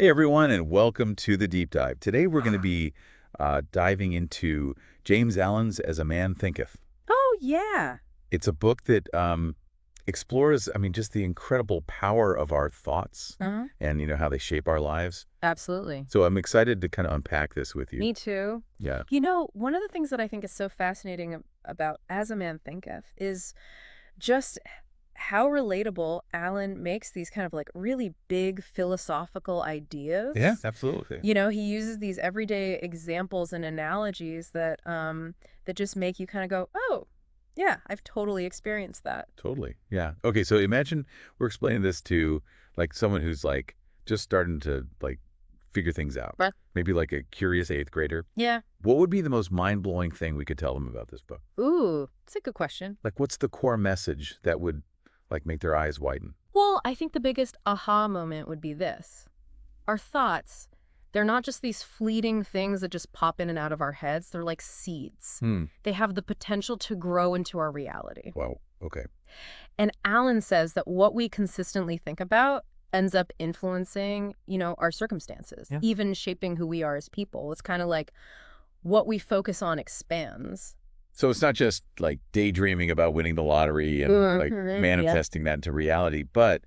Hey everyone, and welcome to the deep dive. Today we're going to be diving into James Allen's As a Man Thinketh. Oh, yeah. It's a book that explores, just the incredible power of our thoughts Uh-huh. and, how they shape our lives. Absolutely. So I'm excited to kind of unpack this with you. Me too. Yeah. One of the things that I think is so fascinating about As a Man Thinketh is just how relatable Alan makes these kind of like really big philosophical Yeah, ideas. absolutely. He uses these everyday examples and analogies that just make you kind of go, "Oh, yeah, I've totally experienced that." Totally. Yeah. Okay, so imagine we're explaining this to like someone who's like just starting to like figure things out. Right. Maybe like a curious eighth grader. Yeah. What would be the most mind-blowing thing we could tell them about this book? Ooh, it's a good question. Like, what's the core message that would, like, make their eyes widen? Well, I think the biggest aha moment would be this. Our thoughts, they're not just these fleeting things that just pop in and out of our heads. They're like seeds. Hmm. They have the potential to grow into our reality. Wow. Okay. And Alan says that what we consistently think about ends up influencing, our circumstances, Yeah. even shaping who we are as people. It's kind of like what we focus on expands. So it's not just, like, daydreaming about winning the lottery and, like, Mhm. manifesting that into reality, but,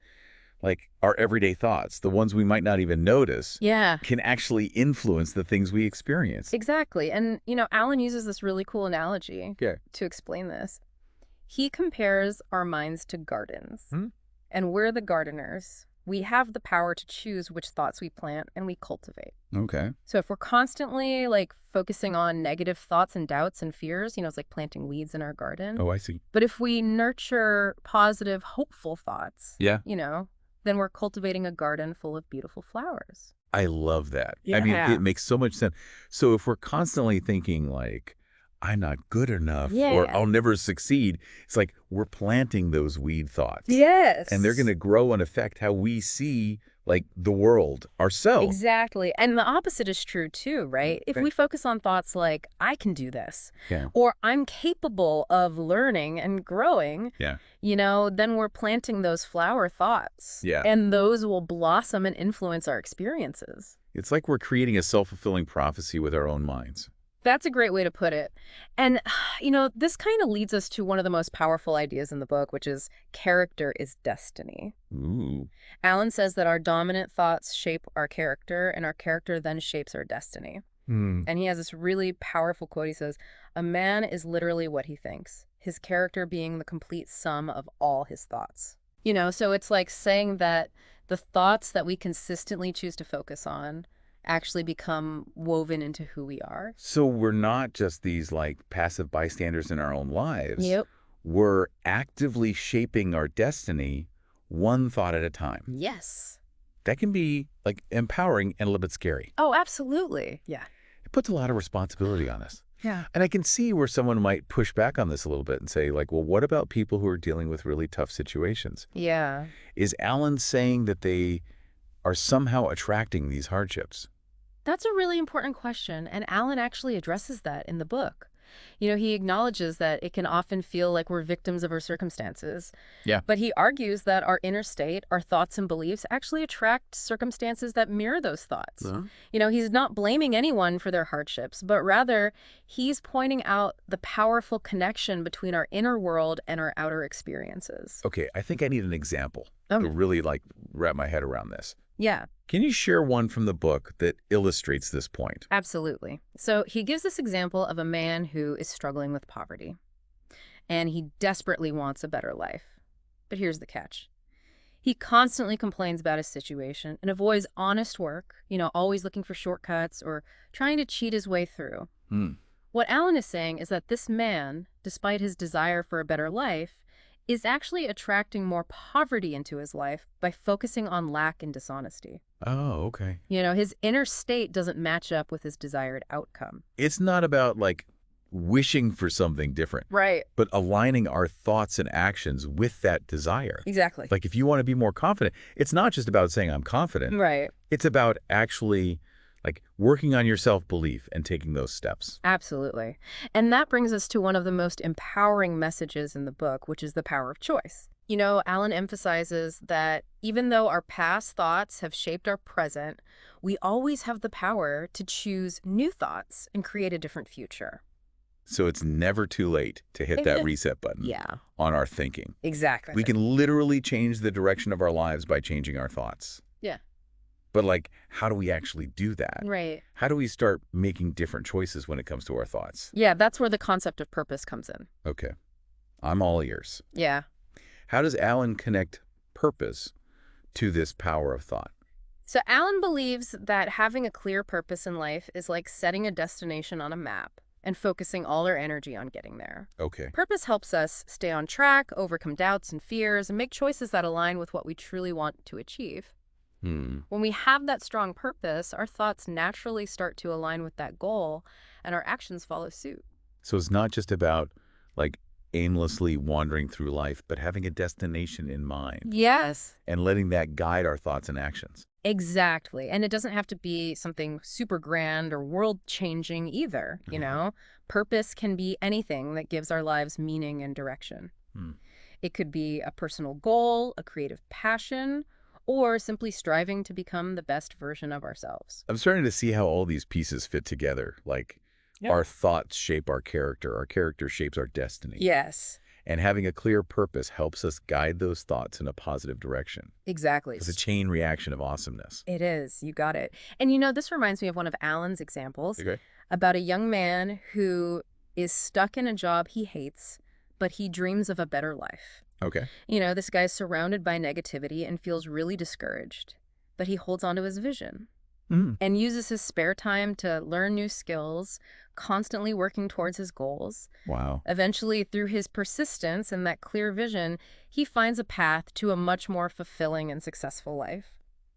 like, our everyday thoughts, the ones we might not even notice, Yeah. can actually influence the things we experience. Exactly. And, Alan uses this really cool analogy Okay. to explain this. He compares our minds to gardens, Hmm? and we're the gardeners. We have the power to choose which thoughts we plant and we cultivate. Okay. So if we're constantly like focusing on negative thoughts and doubts and fears, it's like planting weeds in our garden. Oh, I see. But if we nurture positive, hopeful thoughts, Yeah. then we're cultivating a garden full of beautiful flowers. I love that. I mean, Yeah. it makes so much sense. So if we're constantly thinking like, I'm not good enough or Yeah. I'll never succeed, it's like we're planting those weed thoughts. Yes. And they're going to grow and affect how we see like the world ourselves. Exactly. And the opposite is true too, right? If Okay. we focus on thoughts like, I can do this, Yeah. or I'm capable of learning and growing, Yeah. then we're planting those flower thoughts. Yeah. And those will blossom and influence our experiences. It's like we're creating a self-fulfilling prophecy with our own minds. That's a great way to put it. And, this kind of leads us to one of the most powerful ideas in the book, which is character is destiny. Ooh. Alan says that our dominant thoughts shape our character, and our character then shapes our destiny. Hmm. And he has this really powerful quote. He says, "A man is literally what he thinks, his character being the complete sum of all his thoughts." So it's like saying that the thoughts that we consistently choose to focus on actually become woven into who we are. So we're not just these like passive bystanders in our own lives. Yep. We're actively shaping our destiny one thought at a time. Yes. That can be like empowering and a little bit scary. Oh, absolutely. Yeah. It puts a lot of responsibility on us. Yeah. And I can see where someone might push back on this a little bit and say like, well, what about people who are dealing with really tough situations? Yeah. Is Alan saying that they are somehow attracting these hardships? That's a really important question, and Alan actually addresses that in the book. He acknowledges that it can often feel like we're victims of our circumstances. Yeah. But he argues that our inner state, our thoughts and beliefs actually attract circumstances that mirror those thoughts. He's not blaming anyone for their hardships, but rather he's pointing out the powerful connection between our inner world and our outer experiences. Okay, I think I need an example Okay. to really like wrap my head around this. Yeah. Can you share one from the book that illustrates this point? Absolutely. So he gives this example of a man who is struggling with poverty, and he desperately wants a better life. But here's the catch. He constantly complains about his situation and avoids honest work, always looking for shortcuts or trying to cheat his way through. What Alan is saying is that this man, despite his desire for a better life, is actually attracting more poverty into his life by focusing on lack and dishonesty. Oh, okay. His inner state doesn't match up with his desired outcome. It's not about like wishing for something different, Right. but aligning our thoughts and actions with that desire. Exactly. Like if you want to be more confident, it's not just about saying I'm confident. Right. It's about actually like working on your self-belief and taking those steps. Absolutely. And that brings us to one of the most empowering messages in the book, which is the power of choice. Alan emphasizes that Even though our past thoughts have shaped our present, we always have the power to choose new thoughts and create a different future. So it's never too late to hit that reset button Yeah, on our thinking. exactly. We can literally change the direction of our lives by changing our thoughts. Yeah. But like, how do we actually do that? Right. How do we start making different choices when it comes to our thoughts? Yeah, that's where the concept of purpose comes in. Okay, I'm all ears. Yeah. How does Alan connect purpose to this power of thought? So Alan believes that having a clear purpose in life is like setting a destination on a map and focusing all our energy on getting there. Okay. Purpose helps us stay on track, overcome doubts and fears, and make choices that align with what we truly want to achieve. When we have that strong purpose, our thoughts naturally start to align with that goal, and our actions follow suit. So it's not just about like aimlessly wandering through life, but having a destination in mind Yes. and letting that guide our thoughts and actions. Exactly. And it doesn't have to be something super grand or world-changing either, you know? Purpose can be anything that gives our lives meaning and direction. Hmm. It could be a personal goal, a creative passion, or simply striving to become the best version of ourselves. I'm starting to see how all these pieces fit together. Like our thoughts shape our character shapes our destiny. Yes, And having a clear purpose helps us guide those thoughts in a positive direction. exactly. It's a chain reaction of awesomeness. It is. You got it. And you know, this reminds me of one of Alan's examples Okay. about a young man who is stuck in a job he hates, but he dreams of a better life. Okay. You know, this guy's surrounded by negativity and feels really discouraged, but he holds on to his vision and uses his spare time to learn new skills, constantly working towards his goals. Wow. Eventually, through his persistence and that clear vision, he finds a path to a much more fulfilling and successful life.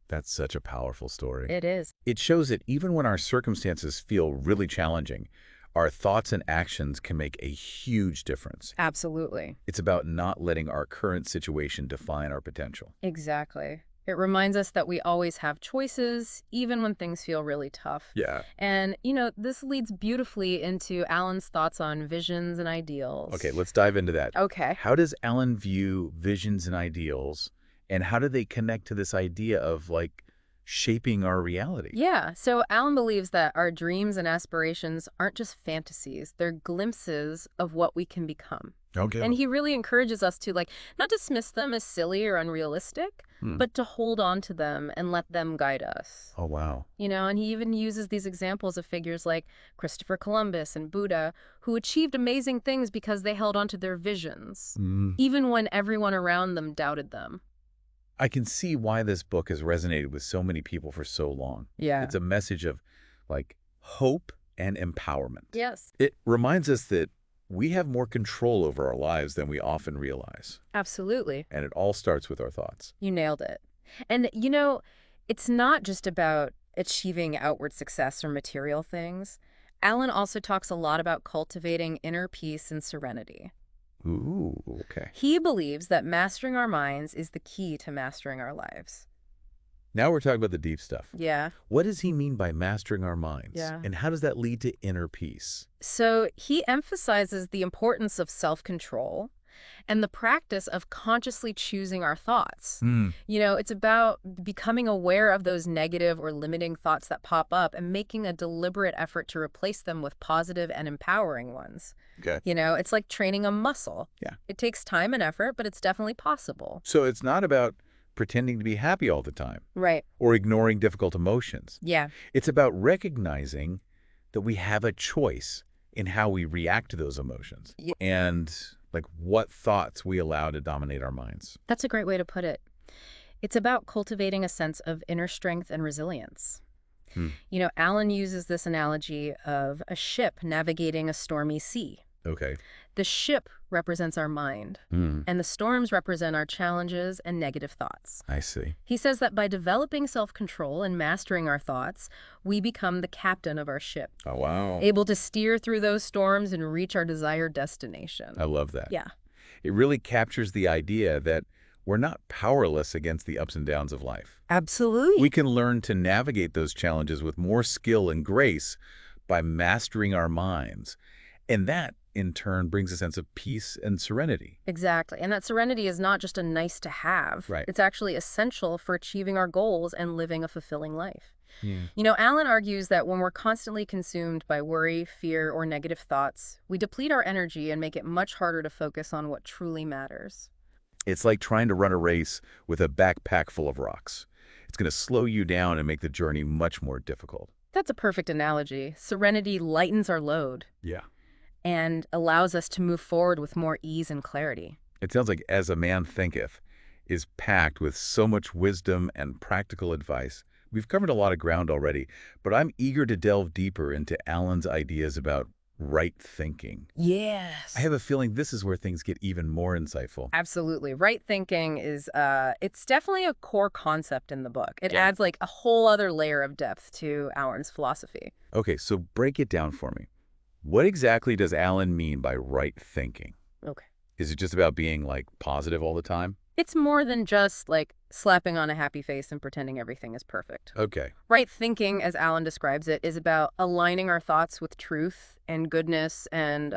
That's such a powerful story. It is. It shows that even when our circumstances feel really challenging, our thoughts and actions can make a huge difference. Absolutely. It's about not letting our current situation define our potential. Exactly. It reminds us that we always have choices, even when things feel really tough. Yeah. And, you know, this leads beautifully into Alan's thoughts on visions and ideals. Okay, let's dive into that. Okay. How does Alan view visions and ideals, and how do they connect to this idea of like shaping our reality? Yeah, so Alan believes that our dreams and aspirations aren't just fantasies, they're glimpses of what we can become. Okay. And he really encourages us to, like, not dismiss them as silly or unrealistic, but to hold on to them and let them guide us. Oh, wow. You know, and he even uses these examples of figures like Christopher Columbus and Buddha, who achieved amazing things because they held on to their visions, even when everyone around them doubted them. I can see why this book has resonated with so many people for so long. Yeah. It's a message of like hope and empowerment. Yes. It reminds us that we have more control over our lives than we often realize. Absolutely. And it all starts with our thoughts. You nailed it. And, you know, it's not just about achieving outward success or material things. Alan also talks a lot about cultivating inner peace and serenity. Ooh, okay. He believes that mastering our minds is the key to mastering our lives. Now we're talking about the deep stuff. Yeah. What does he mean by mastering our minds? Yeah. And how does that lead to inner peace? So he emphasizes the importance of self-control and the practice of consciously choosing our thoughts. You know, it's about becoming aware of those negative or limiting thoughts that pop up and making a deliberate effort to replace them with positive and empowering ones. Okay. You know, it's like training a muscle. Yeah. It takes time and effort, but it's definitely possible. So it's not about pretending to be happy all the time Right. or ignoring difficult emotions. Yeah. It's about recognizing that we have a choice in how we react to those emotions and like what thoughts we allow to dominate our minds. That's a great way to put it. It's about cultivating a sense of inner strength and resilience. You know, Alan uses this analogy of a ship navigating a stormy sea. Okay. The ship represents our mind, and the storms represent our challenges and negative thoughts. I see. He says that by developing self-control and mastering our thoughts, we become the captain of our ship, Oh, wow. able to steer through those storms and reach our desired destination. I love that. Yeah. It really captures the idea that we're not powerless against the ups and downs of life. Absolutely. We can learn to navigate those challenges with more skill and grace by mastering our minds. And that in turn brings a sense of peace and serenity. Exactly. And that serenity is not just a nice to have. Right. It's actually essential for achieving our goals and living a fulfilling life. Yeah. Alan argues that when we're constantly consumed by worry, fear, or negative thoughts, we deplete our energy and make it much harder to focus on what truly matters. It's like trying to run a race with a backpack full of rocks. It's going to slow you down and make the journey much more difficult. That's a perfect analogy. Serenity lightens our load Yeah. and allows us to move forward with more ease and clarity. It sounds like As a Man Thinketh is packed with so much wisdom and practical advice. We've covered a lot of ground already, but I'm eager to delve deeper into Alan's ideas about right thinking. Yes. I have a feeling this is where things get even more insightful. Absolutely. Right thinking is, it's definitely a core concept in the book. It Yeah. adds like a whole other layer of depth to Alan's philosophy. Okay, so break it down for me. What exactly does Alan mean by right thinking? Okay. Is it just about being, like, positive all the time? It's more than just like slapping on a happy face and pretending everything is perfect. Okay. Right thinking, as Alan describes it, is about aligning our thoughts with truth and goodness and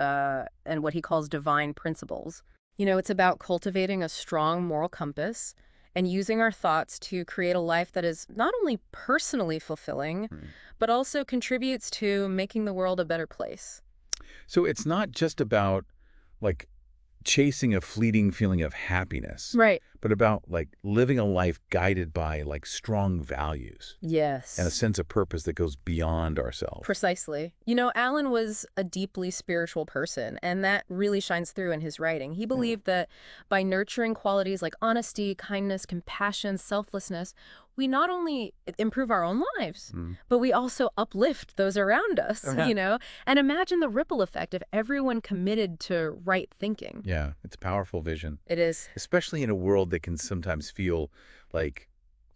what he calls divine principles. It's about cultivating a strong moral compass and using our thoughts to create a life that is not only personally fulfilling, but also contributes to making the world a better place. So it's not just about, like, chasing a fleeting feeling of happiness, Right. but about, like, living a life guided by, like, strong values Yes. and a sense of purpose that goes beyond ourselves. Precisely. Alan was a deeply spiritual person, and that really shines through in his writing. He believed that by nurturing qualities like honesty, kindness, compassion, selflessness, we not only improve our own lives, but we also uplift those around us, And imagine the ripple effect of everyone committed to right thinking. Yeah, it's a powerful vision, It is. especially in a world that can sometimes feel, like,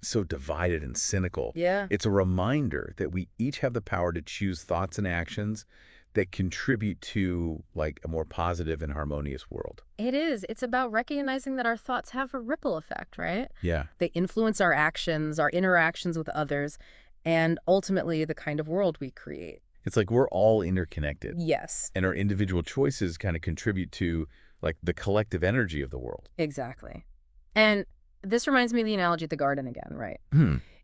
so divided and cynical. Yeah. It's a reminder that we each have the power to choose thoughts and actions that contribute to, like, a more positive and harmonious world. It is. It's about recognizing that our thoughts have a ripple effect, right? Yeah. They influence our actions, our interactions with others, and ultimately the kind of world we create. It's like we're all interconnected. Yes, And our individual choices kind of contribute to, like, the collective energy of the world. exactly. And this reminds me of the analogy of the garden again, right?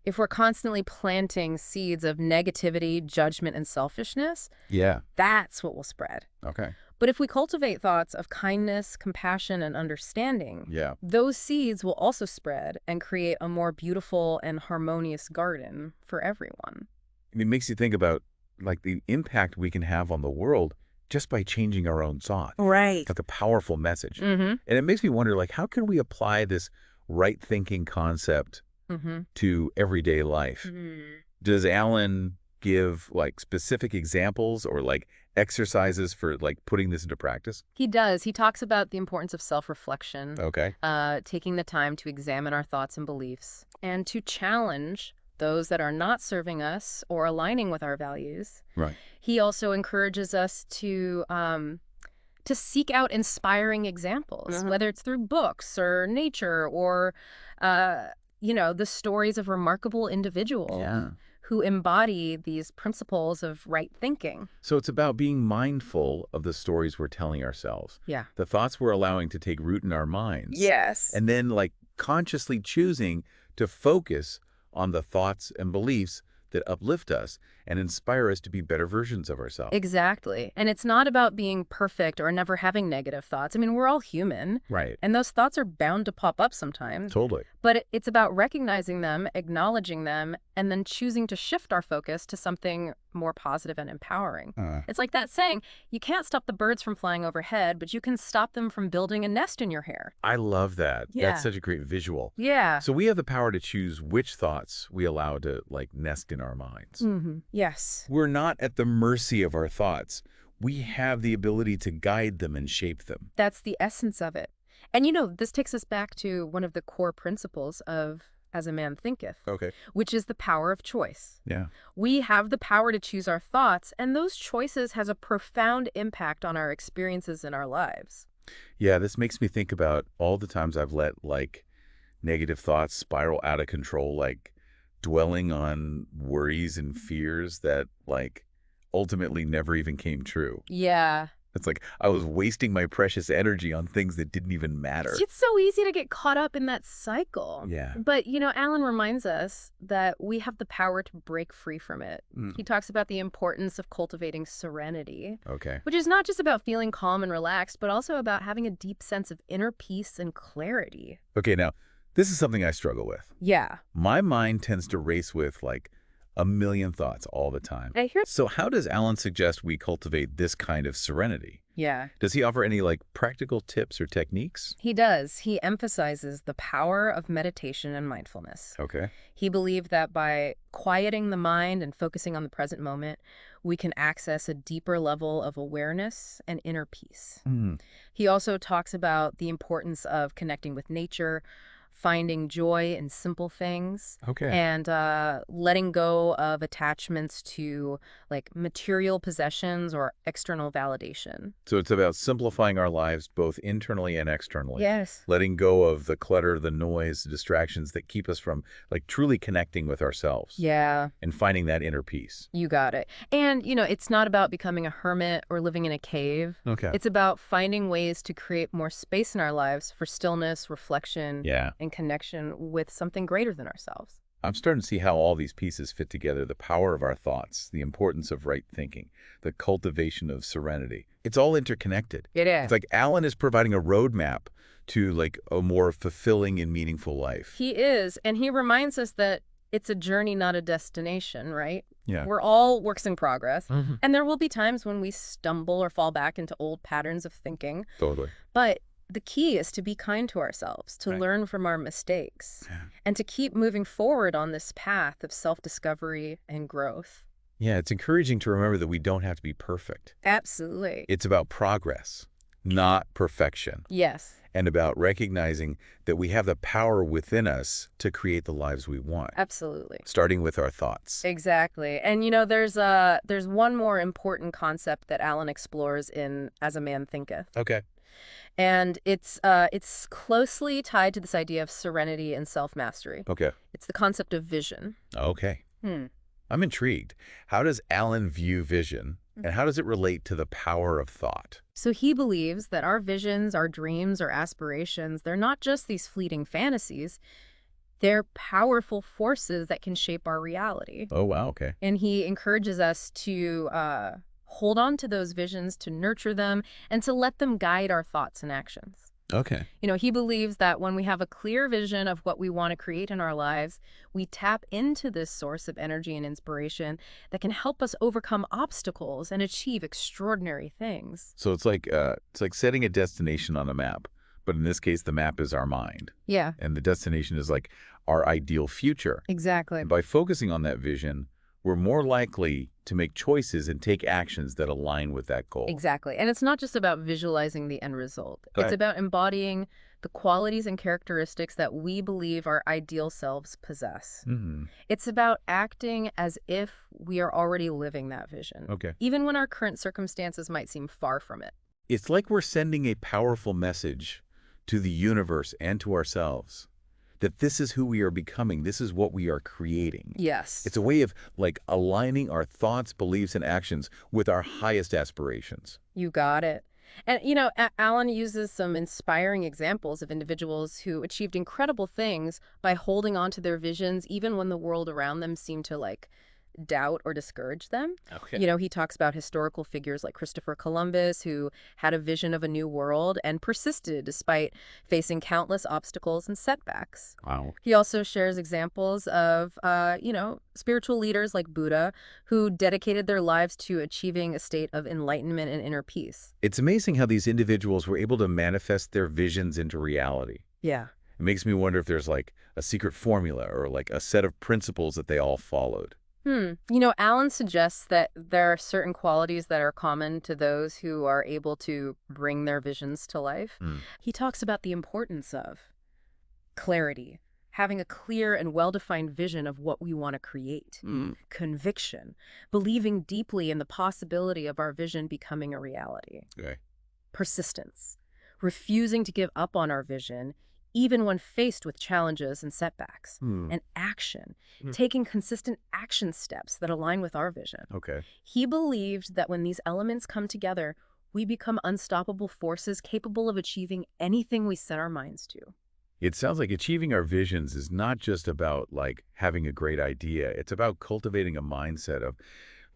If we're constantly planting seeds of negativity, judgment, and selfishness, Yeah. that's what will spread. Okay. But if we cultivate thoughts of kindness, compassion, and understanding, Yeah. those seeds will also spread and create a more beautiful and harmonious garden for everyone. It makes you think about, like, the impact we can have on the world just by changing our own thoughts. Right. It's like a powerful message. Mm-hmm. And it makes me wonder, like, how can we apply this right thinking concept Mm-hmm. to everyday life? Does Alan give, like, specific examples or, like, exercises for, like, putting this into practice? He does. He talks about the importance of self-reflection, Okay. taking the time to examine our thoughts and beliefs, and to challenge those that are not serving us or aligning with our values. Right. He also encourages us to seek out inspiring examples, whether it's through books or nature or, the stories of remarkable individuals Yeah. who embody these principles of right thinking. So it's about being mindful of the stories we're telling ourselves, Yeah. the thoughts we're allowing to take root in our minds. Yes. And then, like, consciously choosing to focus on the thoughts and beliefs that uplift us and inspire us to be better versions of ourselves. Exactly. And it's not about being perfect or never having negative thoughts. I mean, we're all human, Right. and those thoughts are bound to pop up sometimes. Totally. But it's about recognizing them, acknowledging them, and then choosing to shift our focus to something more positive and empowering. It's like that saying, you can't stop the birds from flying overhead, but you can stop them from building a nest in your hair. I love that. Yeah. That's such a great visual. Yeah. So we have the power to choose which thoughts we allow to, like, nest in our minds. Yes. We're not at the mercy of our thoughts. We have the ability to guide them and shape them. That's the essence of it. And this takes us back to one of the core principles of As a Man Thinketh, Okay. which is the power of choice. Yeah. We have the power to choose our thoughts, and those choices has a profound impact on our experiences in our lives. Yeah, this makes me think about all the times I've let, like, negative thoughts spiral out of control, like dwelling on worries and fears that, like, ultimately never even came true. Yeah. It's like I was wasting my precious energy on things that didn't even matter. It's so easy to get caught up in that cycle. Yeah. But, Alan reminds us that we have the power to break free from it. Mm. He talks about the importance of cultivating serenity, Okay. which is not just about feeling calm and relaxed, but also about having a deep sense of inner peace and clarity. Okay, now, this is something I struggle with. Yeah. My mind tends to race with, like, a million thoughts all the time. I hear. So how does Alan suggest we cultivate this kind of serenity? Yeah. Does he offer any, like, practical tips or techniques? He does. He emphasizes the power of meditation and mindfulness. Okay. He believed that by quieting the mind and focusing on the present moment, we can access a deeper level of awareness and inner peace. Mm. He also talks about the importance of connecting with nature, finding joy in simple things, Okay. and letting go of attachments to like material possessions or external validation. So it's about simplifying our lives both internally and externally. Yes. Letting go of the clutter, the noise, the distractions that keep us from, like, truly connecting with ourselves. Yeah, And finding that inner peace. you got it. And, it's not about becoming a hermit or living in a cave. Okay. It's about finding ways to create more space in our lives for stillness, reflection, Yeah. and connection with something greater than ourselves. I'm starting to see how all these pieces fit together. The power of our thoughts, the importance of right thinking, the cultivation of serenity. It's all interconnected. It is. It's like Alan is providing a roadmap to, like, a more fulfilling and meaningful life. He is, and he reminds us that it's a journey, not a destination, right? Yeah. We're all works in progress, Mm-hmm. and there will be times when we stumble or fall back into old patterns of thinking. Totally. But the key is to be kind to ourselves, to Right. learn from our mistakes, Yeah. and to keep moving forward on this path of self-discovery and growth. Yeah, it's encouraging to remember that we don't have to be perfect. Absolutely. It's about progress, not perfection, Yes. and about recognizing that we have the power within us to create the lives we want, Absolutely. starting with our thoughts. Exactly. And there's one more important concept that Alan explores in As a Man Thinketh. Okay. And it's closely tied to this idea of serenity and self-mastery. Okay. It's the concept of vision. Okay. Hmm. I'm intrigued. How does Alan view vision, and how does it relate to the power of thought? So he believes that our visions, our dreams, our aspirations, they're not just these fleeting fantasies. They're powerful forces that can shape our reality. Oh, wow. Okay. And he encourages us to hold on to those visions, to nurture them, and to let them guide our thoughts and actions. Okay. He believes that when we have a clear vision of what we want to create in our lives, we tap into this source of energy and inspiration that can help us overcome obstacles and achieve extraordinary things. So it's like setting a destination on a map, but in this case, the map is our mind, Yeah, and the destination is like our ideal future. exactly. And by focusing on that vision, we're more likely to make choices and take actions that align with that goal. Exactly. And it's not just about visualizing the end result. It's Right. about embodying the qualities and characteristics that we believe our ideal selves possess. Mm-hmm. It's about acting as if we are already living that vision, Okay. even when our current circumstances might seem far from it. It's like we're sending a powerful message to the universe and to ourselves that this is who we are becoming. This is what we are creating. Yes. It's a way of, like, aligning our thoughts, beliefs, and actions with our highest aspirations. You got it. And, Alan uses some inspiring examples of individuals who achieved incredible things by holding on to their visions, even when the world around them seemed to, doubt or discourage them. Okay. He talks about historical figures like Christopher Columbus, who had a vision of a new world and persisted despite facing countless obstacles and setbacks. Wow. He also shares examples of, spiritual leaders like Buddha, who dedicated their lives to achieving a state of enlightenment and inner peace. It's amazing how these individuals were able to manifest their visions into reality. Yeah. It makes me wonder if there's, like, a secret formula or, like, a set of principles that they all followed. Alan suggests that there are certain qualities that are common to those who are able to bring their visions to life. Mm. He talks about the importance of clarity, having a clear and well-defined vision of what we want to create. Conviction, believing deeply in the possibility of our vision becoming a reality. Okay. Persistence, refusing to give up on our vision even when faced with challenges and setbacks. And action, taking consistent action steps that align with our vision. Okay. He believed that when these elements come together, we become unstoppable forces capable of achieving anything we set our minds to. It sounds like achieving our visions is not just about like having a great idea. It's about cultivating a mindset of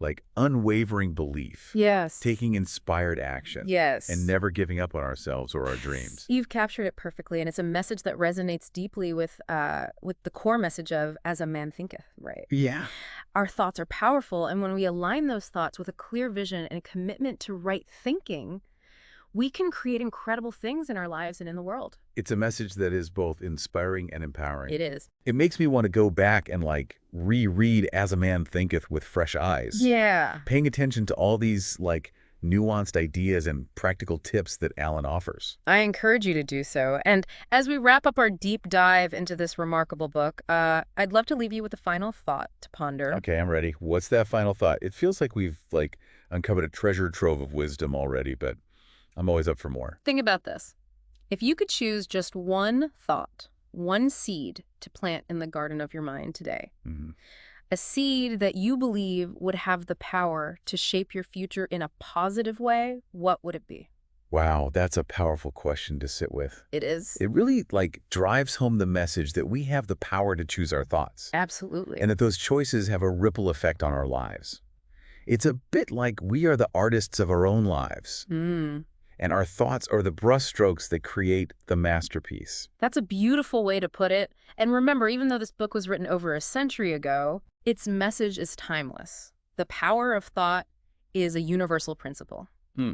like unwavering belief, Yes. taking inspired action, and Yes. never giving up on ourselves or our dreams. You've captured it perfectly, and it's a message that resonates deeply with the core message of "as a man thinketh." Right. Yeah. Our thoughts are powerful, and when we align those thoughts with a clear vision and a commitment to right thinking, we can create incredible things in our lives and in the world. It's a message that is both inspiring and empowering. It is. It makes me want to go back and like reread As a Man Thinketh with fresh eyes, Yeah. paying attention to all these like nuanced ideas and practical tips that Alan offers. I encourage you to do so. And as we wrap up our deep dive into this remarkable book, I'd love to leave you with a final thought to ponder. Okay, I'm ready. What's that final thought? It feels like we've like uncovered a treasure trove of wisdom already, but I'm always up for more. Think about this. If you could choose just one thought, one seed to plant in the garden of your mind today, Hmm. a seed that you believe would have the power to shape your future in a positive way, what would it be? Wow, that's a powerful question to sit with. It is. It really like drives home the message that we have the power to choose our thoughts Absolutely. and that those choices have a ripple effect on our lives. It's a bit like we are the artists of our own lives, and our thoughts are the brushstrokes that create the masterpiece. That's a beautiful way to put it. And remember, even though this book was written over a century ago, its message is timeless. The power of thought is a universal principle. Hmm.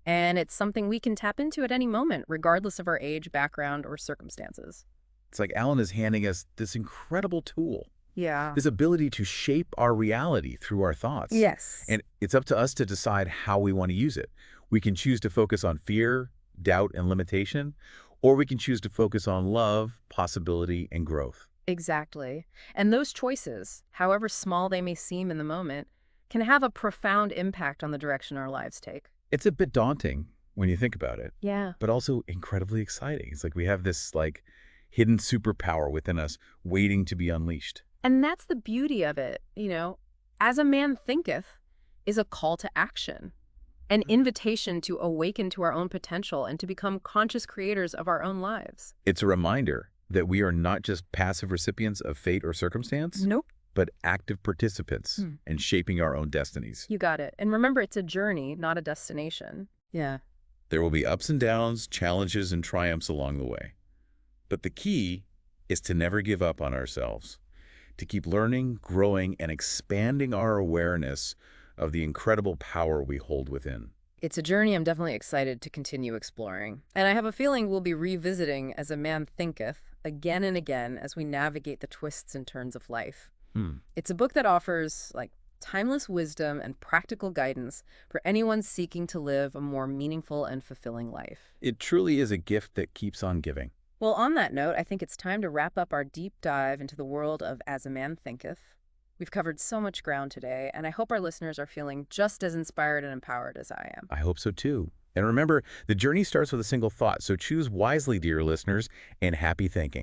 And it's something we can tap into at any moment, regardless of our age, background, or circumstances. It's like Alan is handing us this incredible tool, Yeah. this ability to shape our reality through our thoughts. Yes. And it's up to us to decide how we want to use it. We can choose to focus on fear, doubt, and limitation, or we can choose to focus on love, possibility, and growth. Exactly. And those choices, however small they may seem in the moment, can have a profound impact on the direction our lives take. It's a bit daunting when you think about it, Yeah. but also incredibly exciting. It's like we have this like hidden superpower within us waiting to be unleashed. And that's the beauty of it. As a man thinketh is a call to action, an invitation to awaken to our own potential and to become conscious creators of our own lives. It's a reminder that we are not just passive recipients of fate or circumstance, Nope. but active participants Hmm. in shaping our own destinies. You got it. And remember, it's a journey, not a destination. Yeah. There will be ups and downs, challenges, and triumphs along the way. But the key is to never give up on ourselves, to keep learning, growing, and expanding our awareness of the incredible power we hold within. It's a journey I'm definitely excited to continue exploring. And I have a feeling we'll be revisiting As a Man Thinketh again and again as we navigate the twists and turns of life. It's a book that offers timeless wisdom and practical guidance for anyone seeking to live a more meaningful and fulfilling life. It truly is a gift that keeps on giving. Well, on that note, I think it's time to wrap up our deep dive into the world of As a Man Thinketh. We've covered so much ground today, and I hope our listeners are feeling just as inspired and empowered as I am. I hope so too. And remember, the journey starts with a single thought, so choose wisely, dear listeners, and happy thinking.